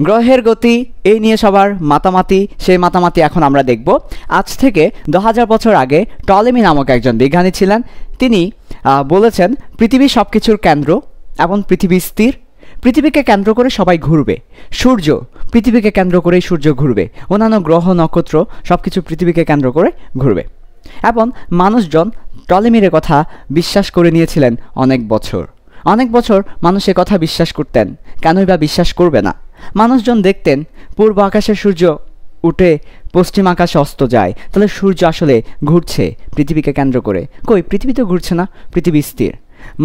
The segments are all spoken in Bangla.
গ্রহের গতি এই নিয়ে সবার মাতামাতি, সেই মাতামাতি এখন আমরা দেখব। আজ থেকে 2000 বছর আগে টলেমি নামক একজন বিজ্ঞানী ছিলেন। তিনি বলেছেন পৃথিবী সব কিছুর কেন্দ্র এবং পৃথিবী স্থির, পৃথিবীকে কেন্দ্র করে সবাই ঘুরবে। সূর্য পৃথিবীকে কেন্দ্র করেই সূর্য ঘুরবে, অন্যান্য গ্রহ নক্ষত্র সব কিছু পৃথিবীকে কেন্দ্র করে ঘুরবে। এবং মানুষজন টলেমির কথা বিশ্বাস করে নিয়েছিলেন অনেক বছর মানুষ এ কথা বিশ্বাস করতেন। কেনই বা বিশ্বাস করবে না? মানুষজন দেখতেন পূর্ব আকাশে সূর্য উঠে পশ্চিম আকাশে অস্ত যায়, তাহলে সূর্য আসলে ঘুরছে পৃথিবীকে কেন্দ্র করে। কই, পৃথিবী তো ঘুরছে না, পৃথিবী স্থির।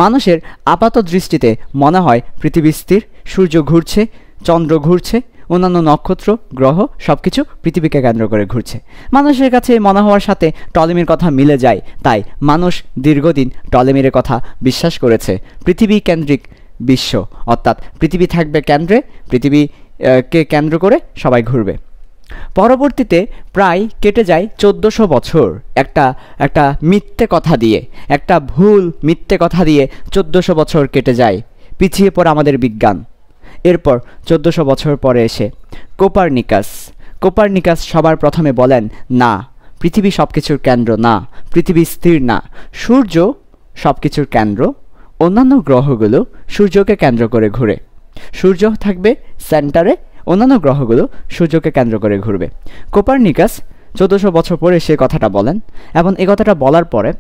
মানুষের আপাত দৃষ্টিতে মনে হয় পৃথিবী স্থির, সূর্য ঘুরছে, চন্দ্র ঘুরছে, অন্যান্য নক্ষত্র গ্রহ সব কিছু পৃথিবীকে কেন্দ্র করে ঘুরছে। মানুষের কাছে মনে হওয়ার সাথে টলেমির কথা মিলে যায়, তাই মানুষ দীর্ঘদিন টলেমির কথা বিশ্বাস করেছে পৃথিবী কেন্দ্রিক বিশ্ব, অর্থাৎ পৃথিবী থাকবে কেন্দ্রে, পৃথিবীকে কেন্দ্র করে সবাই ঘুরবে। পরবর্তীতে প্রায় কেটে যায় 1400 বছর একটা মিথ্যে কথা দিয়ে, একটা ভুল মিথ্যে কথা দিয়ে 1400 বছর কেটে যায়, পিছিয়ে পড়ে আমাদের বিজ্ঞান। এরপর 1400 বছর পরে এসে কোপারনিকাস সবার প্রথমে বলেন, না, পৃথিবী সব কিছুর কেন্দ্র না, পৃথিবী স্থির না, সূর্য সব কিছুর কেন্দ্র, অন্যান্য গ্রহগুলো সূর্যকে কেন্দ্র করে ঘুরে, সূর্য থাকবে সেন্টারে, অন্যান্য গ্রহগুলো সূর্যকে কেন্দ্র করে ঘুরবে। কোপারনিকাস 1400 বছর পরে সে কথাটা বলেন, এবং এই কথাটা বলার পরে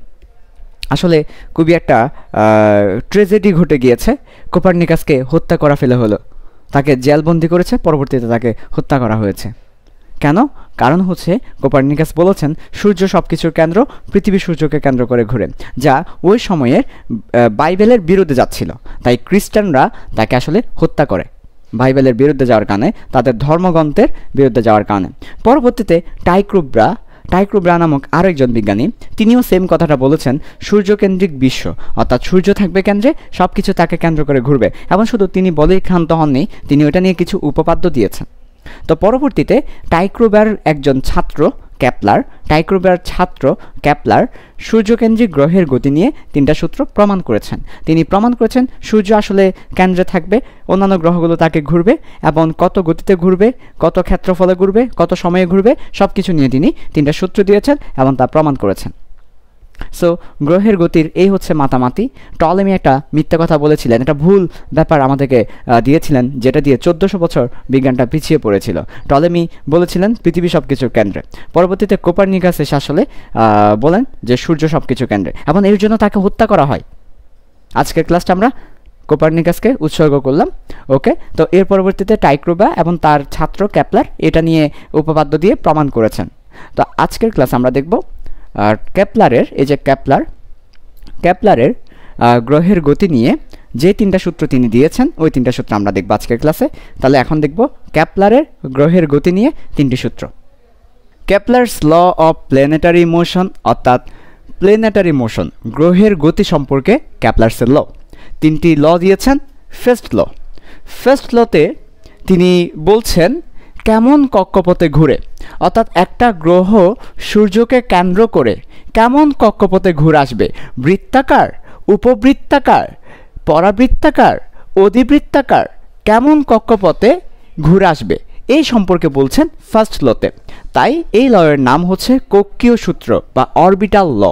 আসলে খুবই একটা ট্র্যাজেডি ঘটে গিয়েছে। কোপারনিকাসকে হত্যা করা ফেলে হলো, তাকে জেলবন্দি করেছে, পরবর্তীতে তাকে হত্যা করা হয়েছে। কেন? কারণ হচ্ছে কোপারনিকাস বলেছেন সূর্য সব কিছুর কেন্দ্র, পৃথিবী সূর্যকে কেন্দ্র করে ঘুরে, যা ওই সময়ের বাইবেলের বিরুদ্ধে যাচ্ছিল। তাই খ্রিস্টানরা তাকে আসলে হত্যা করে, বাইবেলের বিরুদ্ধে যাওয়ার কারণে, তাদের ধর্মগ্রন্থের বিরুদ্ধে যাওয়ার কারণে। পরবর্তীতে টাইক্রুব্রা নামক আরও একজন বিজ্ঞানী, তিনিও সেম কথাটা বলেছেন, সূর্যকেন্দ্রিক বিশ্ব, অর্থাৎ সূর্য থাকবে কেন্দ্রে, সব কিছু তাকে কেন্দ্র করে ঘুরবে। এবং শুধু তিনি বলেই ক্ষান্ত হননি, তিনি ওটা নিয়ে কিছু উপপাদ্য দিয়েছেন। তো পরবর্তীতে টাইক্রুব্রার একজন ছাত্র ক্যাপলার সূর্যকেন্দ্রিক গ্রহের গতি নিয়ে 3টা সূত্র প্রমাণ করেছেন। তিনি প্রমাণ করেছেন সূর্য আসলে কেন্দ্রে থাকবে, অন্যান্য গ্রহগুলো তাকে ঘুরবে, এবং কত গতিতে ঘুরবে, কত ক্ষেত্রফলে ঘুরবে, কত সময়ে ঘুরবে, সব কিছু নিয়ে তিনি 3টা সূত্র দিয়েছেন এবং তা প্রমাণ করেছেন। সো গ্রহের গতির এই হচ্ছে মাতামাতি। টলেমি একটা মিথ্যা কথা বলেছিলেন, একটা ভুল ব্যাপার আমাদেরকে দিয়েছিলেন, যেটা দিয়ে 1400 বছর বিজ্ঞানটা পিছিয়ে পড়েছিল। টলেমি বলেছিলেন পৃথিবী সব কিছুর কেন্দ্রে, পরবর্তীতে কোপারনিকাস এসে আসলে বলেন যে সূর্য সব কিছুর কেন্দ্রে, এবং এর জন্য তাকে হত্যা করা হয়। আজকের ক্লাসটা আমরা কোপারনিকাসকে উৎসর্গ করলাম। ওকে, তো এর পরবর্তীতে টাইক্রুব্রা এবং তার ছাত্র ক্যাপলার এটা নিয়ে উপপাদ্য দিয়ে প্রমাণ করেছেন। তো আজকের ক্লাস আমরা দেখব আর ক্যাপলারের গ্রহের গতি নিয়ে যে 3টা সূত্র তিনি দিয়েছেন, ওই 3টা সূত্র আমরা দেখব আজকের ক্লাসে। তাহলে এখন দেখব ক্যাপলারের গ্রহের গতি নিয়ে 3টি সূত্র। Kepler's law of planetary motion, অর্থাৎ প্ল্যানেটারি মোশন, গ্রহের গতি সম্পর্কে ক্যাপলার্সের ল। 3টি ল দিয়েছেন। ফার্স্ট লতে তিনি বলছেন কেমন কক্ষপথে ঘুরে, অর্থাৎ একটা গ্রহ সূর্যকে কেন্দ্র করে কেমন কক্ষপথে ঘুরে আসবে, বৃত্তাকার, উপবৃত্তাকার, পরাবৃত্তাকার, অধিবৃত্তাকার, কেমন কক্ষপথে ঘুরে আসবে এই সম্পর্কে বলছেন ফার্স্ট লতে। তাই এই লয়ের নাম হচ্ছে কক্ষীয় সূত্র বা অরবিটাল ল।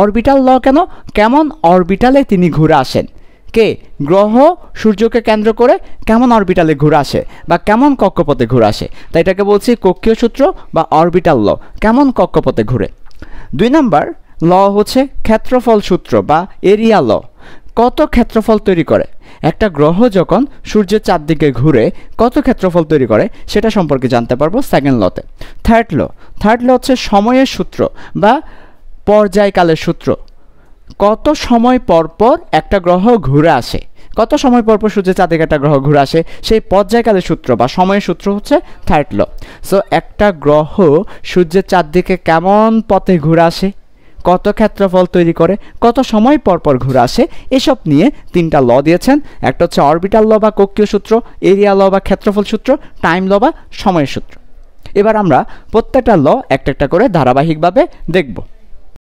অরবিটাল ল কেন? কেমন অরবিটালে তিনি ঘুরে আসেন, কে? গ্রহ সূর্যকে কেন্দ্র করে কেমন অরবিটালে ঘুরে আসে বা কেমন কক্ষপথে ঘুরে আসে, তাই এটাকে বলছি কক্ষীয় সূত্র বা অরবিটাল ল, কেমন কক্ষপথে ঘুরে। 2 নাম্বার ল হচ্ছে ক্ষেত্রফল সূত্র বা এরিয়া ল। কত ক্ষেত্রফল তৈরি করে একটা গ্রহ যখন সূর্যের চারদিকে ঘুরে, কত ক্ষেত্রফল তৈরি করে সেটা সম্পর্কে জানতে পারবো সেকেন্ড লতে। থার্ড ল হচ্ছে সময়ের সূত্র বা পর্যায়কালের সূত্র। কত সময় পর পর একটা গ্রহ ঘুরে আসে, কত সময় পর পর সূর্যের চারদিকে একটা গ্রহ ঘুরে আসে, সেই পর্যায়কালের সূত্র বা সময়ের সূত্র হচ্ছে থার্ড ল। সো একটা গ্রহ সূর্যের চারদিকে কেমন পথে ঘুরে আসে, কত ক্ষেত্রফল তৈরি করে, কত সময় পর পর ঘুরে আসে, এসব নিয়ে 3টা ল দিয়েছেন। একটা হচ্ছে অরবিটাল ল বা কক্ষীয় সূত্র, এরিয়া ল বা ক্ষেত্রফল সূত্র, টাইম ল বা সময়ের সূত্র। এবার আমরা প্রত্যেকটা ল একটা একটা করে ধারাবাহিকভাবে দেখব।